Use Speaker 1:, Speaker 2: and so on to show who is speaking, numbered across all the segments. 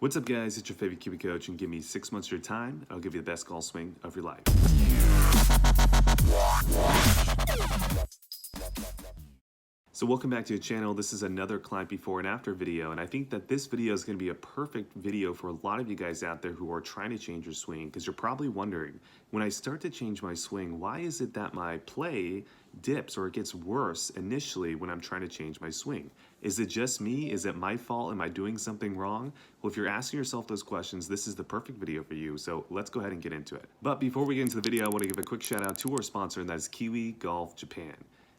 Speaker 1: What's up, guys? It's your favorite Kiwi coach, and give me 6 months of your time, and I'll give you the best golf swing of your life. So welcome back to the channel. This is another client before and after video, and I think that this video is going to be a perfect video for a lot of you guys out there who are trying to change your swing, because you're probably wondering, when I start to change my swing, why is it that my play dips or it gets worse initially when I'm trying to change my swing? Is it just me? Is it my fault? Am I doing something wrong? Well, if you're asking yourself those questions, this is the perfect video for you. So let's go ahead and get into it. But before we get into the video, I want to give a quick shout out to our sponsor, and that is Kiwi Golf Japan.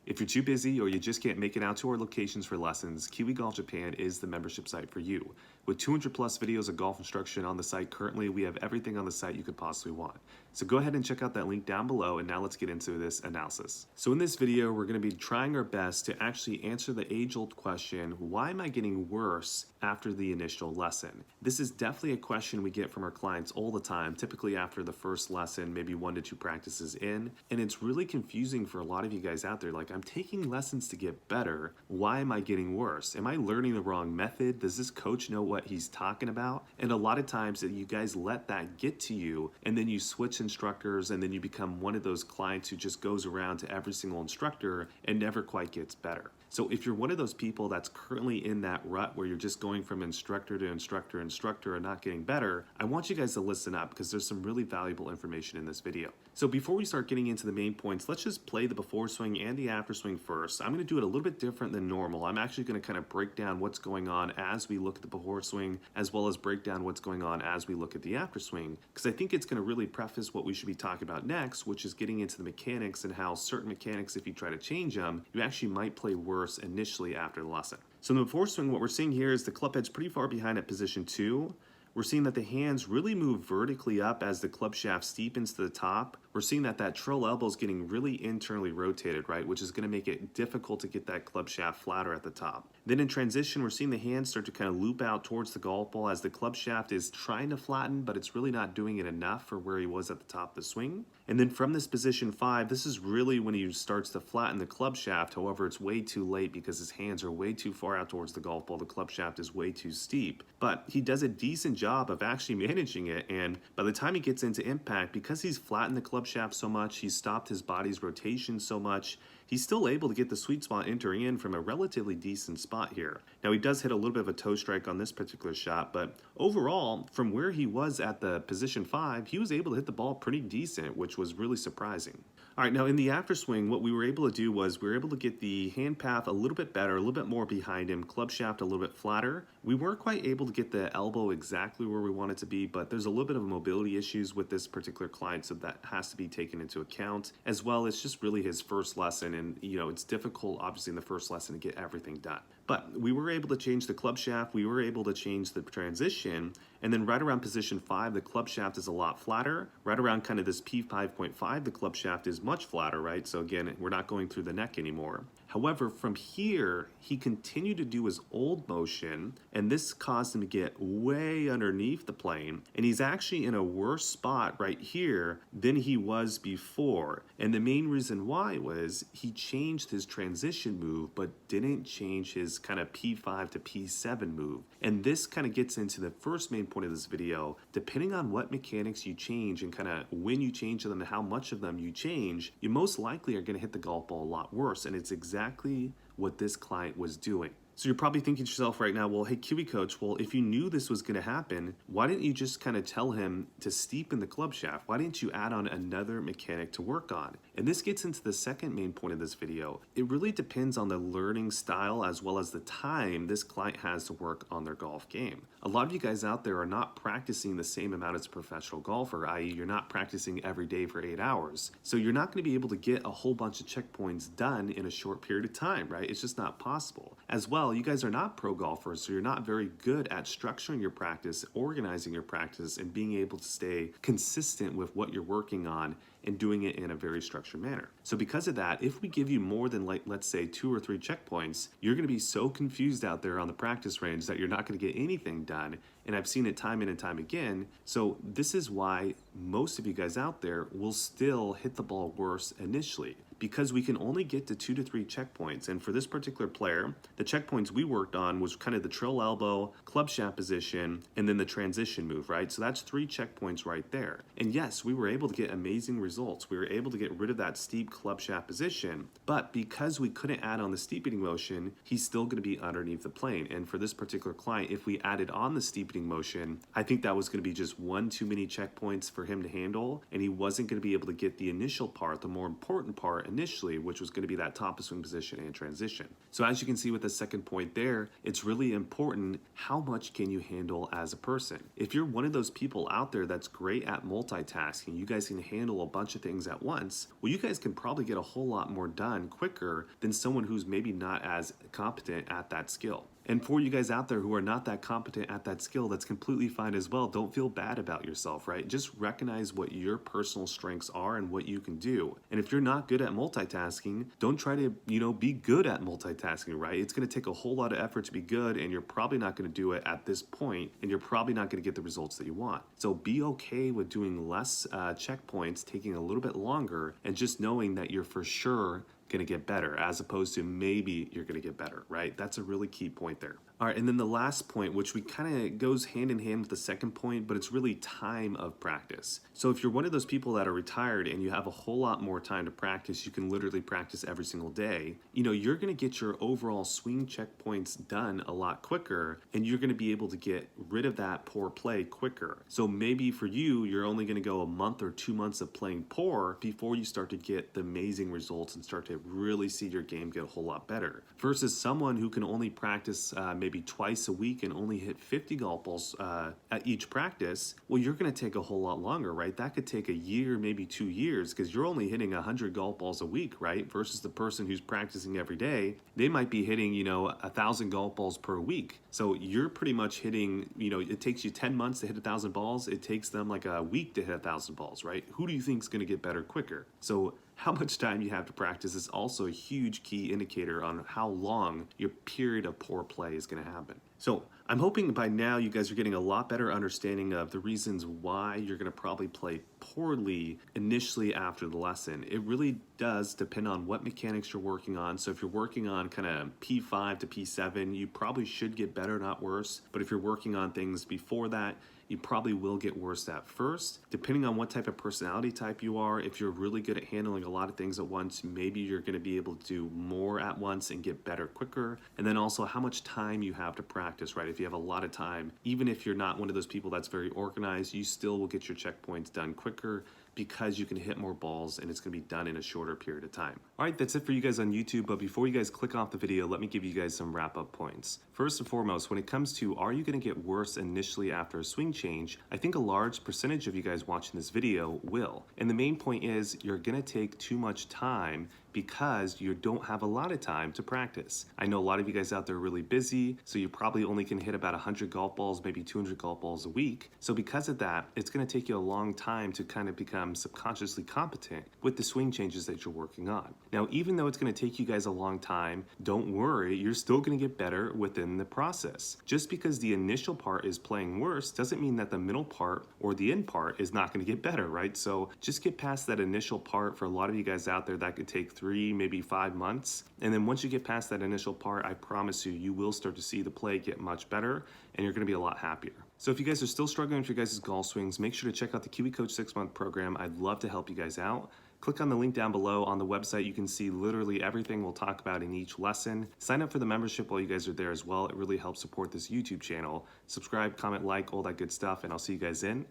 Speaker 1: If you're too busy or you just can't make it out to our locations for lessons, Kiwi Golf Japan is the membership site for you. With 200 plus videos of golf instruction on the site currently, we have everything on the site you could possibly want. So go ahead and check out that link down below, and now let's get into this analysis. So in this video, we're going to be trying our best to actually answer the age-old question, why am I getting worse after the initial lesson? This is definitely a question we get from our clients all the time, typically after the first lesson, maybe 1 to 2 practices in, and it's really confusing for a lot of you guys out there. Like, I'm taking lessons to get better. Why am I getting worse? Am I learning the wrong method? Does this coach know what he's talking about? And a lot of times that you guys let that get to you, and then you switch instructors, and then you become one of those clients who just goes around to every single instructor and never quite gets better. So if you're one of those people that's currently in that rut where you're just going from instructor to instructor and not getting better, I want you guys to listen up, because there's some really valuable information in this video. So before we start getting into the main points, let's just play the before swing and the after swing first. I'm going to do it a little bit different than normal. I'm actually going to kind of break down what's going on as we look at the before swing, as well as break down what's going on as we look at the after swing, because I think it's going to really preface what we should be talking about next, which is getting into the mechanics and how certain mechanics, if you try to change them, you actually might play worse initially after the lesson. So in the before swing, what we're seeing here is the club head's pretty far behind at position 2. We're seeing that the hands really move vertically up as the club shaft steepens to the top. We're seeing that that trail elbow is getting really internally rotated, right, which is going to make it difficult to get that club shaft flatter at the top. Then in transition, we're seeing the hands start to kind of loop out towards the golf ball as the club shaft is trying to flatten, but it's really not doing it enough for where he was at the top of the swing. And then from this position 5, this is really when he starts to flatten the club shaft. However, it's way too late because his hands are way too far out towards the golf ball. The club shaft is way too steep. But he does a decent job of actually managing it, and by the time he gets into impact, because he's flattened the club shaft so much, he's stopped his body's rotation so much, he's still able to get the sweet spot entering in from a relatively decent spot here. Now, he does hit a little bit of a toe strike on this particular shot, but overall, from where he was at the position 5, he was able to hit the ball pretty decent, which was really surprising. All right, now in the after swing, what we were able to do was we were able to get the hand path a little bit better, a little bit more behind him, club shaft a little bit flatter. We weren't quite able to get the elbow exactly where we want it to be, but there's a little bit of mobility issues with this particular client, so that has to be taken into account. As well, it's just really his first lesson, and it's difficult, obviously, in the first lesson to get everything done. But we were able to change the club shaft, we were able to change the transition, and then right around position 5, the club shaft is a lot flatter. Right around kind of this P5.5, the club shaft is much flatter, right? So again, we're not going through the neck anymore. However, from here, he continued to do his old motion, and this caused him to get way underneath the plane, and he's actually in a worse spot right here than he was before. And the main reason why was he changed his transition move, but didn't change his kind of P5 to P7 move. And this kind of gets into the first main point of this video. Depending on what mechanics you change and kind of when you change them and how much of them you change, you most likely are going to hit the golf ball a lot worse. And it's exactly what this client was doing. So you're probably thinking to yourself right now, well, hey, Kiwi coach, well, if you knew this was going to happen, why didn't you just kind of tell him to steepen the club shaft? Why didn't you add on another mechanic to work on? And this gets into the second main point of this video. It really depends on the learning style as well as the time this client has to work on their golf game. A lot of you guys out there are not practicing the same amount as a professional golfer, i.e. you're not practicing every day for 8 hours. So you're not going to be able to get a whole bunch of checkpoints done in a short period of time, right? It's just not possible. As well, you guys are not pro golfers, so you're not very good at structuring your practice, organizing your practice, and being able to stay consistent with what you're working on and doing it in a very structured manner. So because of that, if we give you more than, like, let's say 2 or 3 checkpoints, you're going to be so confused out there on the practice range that you're not going to get anything done. And I've seen it time in and time again. So this is why most of you guys out there will still hit the ball worse initially, because we can only get to 2 to 3 checkpoints. And for this particular player, the checkpoints we worked on was kind of the trill elbow, club shaft position, and then the transition move, right? So that's 3 checkpoints right there. And yes, we were able to get amazing results. We were able to get rid of that steep club shaft position, but because we couldn't add on the steepening motion, he's still going to be underneath the plane. And for this particular client, if we added on the steepening motion, I think that was going to be just one too many checkpoints for him to handle, and he wasn't going to be able to get the initial part, the more important part initially, which was going to be that top of swing position and transition. So as you can see with the second point there, it's really important how much can you handle as a person. If you're one of those people out there that's great at multitasking, you guys can handle a bunch of things at once, well, you guys can probably get a whole lot more done quicker than someone who's maybe not as competent at that skill. And for you guys out there who are not that competent at that skill, that's completely fine as well. Don't feel bad about yourself, right? Just recognize what your personal strengths are and what you can do. And if you're not good at multitasking, don't try to, be good at multitasking, right? It's going to take a whole lot of effort to be good, and you're probably not going to do it at this point, and you're probably not going to get the results that you want. So be okay with doing less checkpoints, taking a little bit longer, and just knowing that you're for sure going to get better, as opposed to maybe you're going to get better, right? That's a really key point there. All right, and then the last point, which we kind of goes hand in hand with the second point, but it's really time of practice. So if you're one of those people that are retired and you have a whole lot more time to practice, you can literally practice every single day, you're going to get your overall swing checkpoints done a lot quicker, and you're going to be able to get rid of that poor play quicker. So maybe for you, you're only going to go a month or 2 months of playing poor before you start to get the amazing results and start to really see your game get a whole lot better. Versus someone who can only practice maybe twice a week and only hit 50 golf balls at each practice, well, you're going to take a whole lot longer, right? That could take a year, maybe 2 years, because you're only hitting 100 golf balls a week, right? Versus the person who's practicing every day, they might be hitting, 1,000 golf balls per week. So you're pretty much hitting, it takes you 10 months to hit 1,000 balls. It takes them like a week to hit 1,000 balls, right? Who do you think is going to get better quicker? So how much time you have to practice is also a huge key indicator on how long your period of poor play is going to happen. So I'm hoping by now you guys are getting a lot better understanding of the reasons why you're going to probably play poorly initially after the lesson. It really does depend on what mechanics you're working on. So if you're working on kind of P5 to P7, you probably should get better, not worse. But if you're working on things before that, you probably will get worse at first. Depending on what type of personality type you are, if you're really good at handling a lot of things at once, maybe you're going to be able to do more at once and get better quicker. And then also how much time you have to practice, right? If you have a lot of time, even if you're not one of those people that's very organized, you still will get your checkpoints done quicker because you can hit more balls and it's going to be done in a shorter period of time. All right, that's it for you guys on YouTube, but before you guys click off the video, let me give you guys some wrap-up points. First and foremost, when it comes to are you going to get worse initially after a swing change, I think a large percentage of you guys watching this video will. And the main point is you're going to take too much time because you don't have a lot of time to practice. I know a lot of you guys out there are really busy, so you probably only can hit about 100 golf balls, maybe 200 golf balls a week. So because of that, it's going to take you a long time to kind of become subconsciously competent with the swing changes that you're working on. Now, even though it's going to take you guys a long time, don't worry, you're still going to get better within the process. Just because the initial part is playing worse doesn't mean that the middle part or the end part is not going to get better, right? So just get past that initial part. For a lot of you guys out there, that could take 3, maybe 5 months. And then once you get past that initial part, I promise you, you will start to see the play get much better and you're going to be a lot happier. So if you guys are still struggling with your guys' golf swings, make sure to check out the Kiwi Coach 6-month program. I'd love to help you guys out. Click on the link down below. On the website, you can see literally everything we'll talk about in each lesson. Sign up for the membership while you guys are there as well. It really helps support this YouTube channel. Subscribe, comment, like, all that good stuff, and I'll see you guys in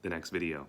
Speaker 1: the next video.